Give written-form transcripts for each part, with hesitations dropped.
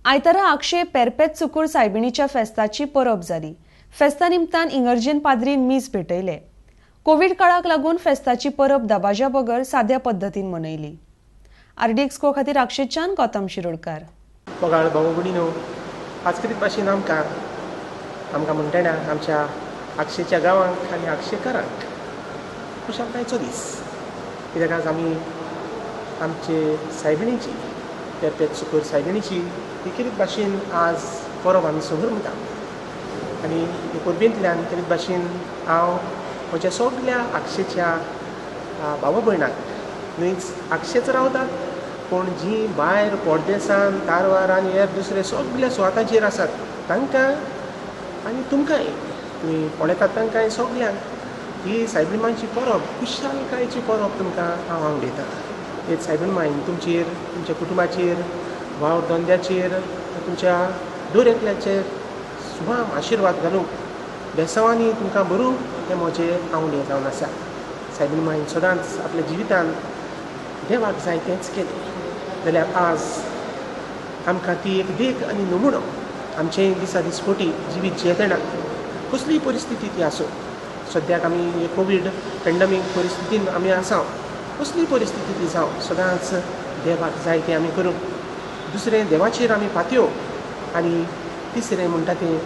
आयतारा आक्षे पेरपेत सुकूर सायबिणीच्या फेस्ताची परब जाली। फेस्ता निमतान इंगर्जेन पाद्रीन मीस भेटयले। कोविड काळाक लागून फेस्ताची परब दबाज्या बगर साध्या पद्धतीन मनयली। RDXGOA खातीर अक्षयच्यान गौतम शिरोडकार। पगाळ भाऊ भयणीनो, आज करीत भाशेन आमकां म्हणटना आमच्या अक्षयच्या गांवांक आनी अक्षयकारांक खुशालकायेचो दीस। कित्याक आज आमी आमचे सायबिणीची पेरपेत सुकूर सायबिणीची करीत भाशेन आज परब आमी समोर म्हणटा। आनी हे परबेंतल्यान करीत भाशेन हांव म्हज्या सगळ्या अक्षयच्या भावा भयणांक न्हयच अक्षयच रावतात पूण जी भायर पोरदेसान कारवार आनी हेर दुसरे सगळ्या सुवातांचेर आसात तांकां आनी तुमकांय तुमी पळयतात तांकांय सगळ्यांक ही सायबिणीची परब खुशालकायेची परब तुमकां हांव आवडयतां। हे सायबिणीमायन तुमचेर, तुमच्या कुटुंबाचेर, भाव धंद्याचेर, तुमच्या दर एकल्याचेर सुभाम आशिर्वाद घालूंक बेसांवांनी तुमकां भरूंक हें म्हजें आवडे जावन आसा। सायबिणीमायन सदांच आपल्या जिवितांत देवाक जाय तेंच केलें जाल्यार आज आमकां ती एक देख आनी नमुनो आमचे दिसा दिसपोटी जिवीत जियेतना कसलीय परिस्थिती ती आसूं। सद्याक आमी हे कोवीड पॅन्डेमीक परिस्थितीन आमी आसा, कसलीय परिस्थिती ती जावं सदांच देवाक जाय तें आमी करूंक, दुसरें देवाचेर आमी पातयो आनी तिसरें म्हणटा तें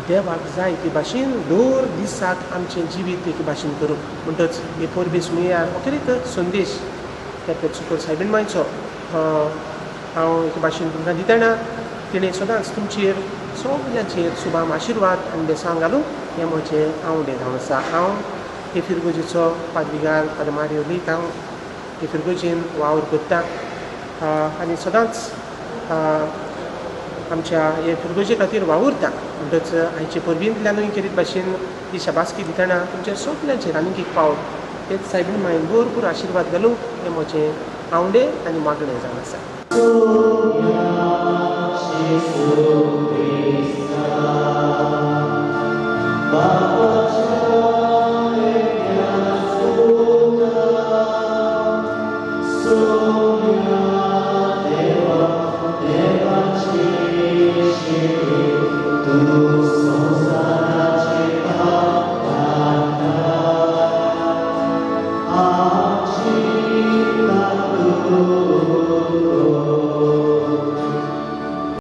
देवाक जाय ते भाशेन दर दिसाक आमचें जिवीत एके भाशेन करूंक। म्हणटच हे परबे सुमयार अखेरीत संदेश पेरपेत सुकूर सायबिणीमायचो हांव एके भाशेन तुमकां दितना तिणें सदांच तुमचेर सगळ्यांचेर सुभाम आशिर्वाद आनी बेसांव घालूंक हें म्हजें आवडे जावन आसा। हांव हे फिरगोजेचो पाद्रीगार पाद्रमारी उलयतां, हे फिरगोजेन वावर करतां आनी सदांच आमच्या हे फिरगोजे खातीर वावुरता। म्हणटच आयचे परबेंतल्यानूय करीत भाशेन ही शाबासकी दितना तुमच्या सगळ्यांचेर आनीक एक पावट तेच सायबिणीमायन भरपूर आशिर्वाद घालूंक हें म्हजें आवडे आनी मागणें जावन आसा। Bye.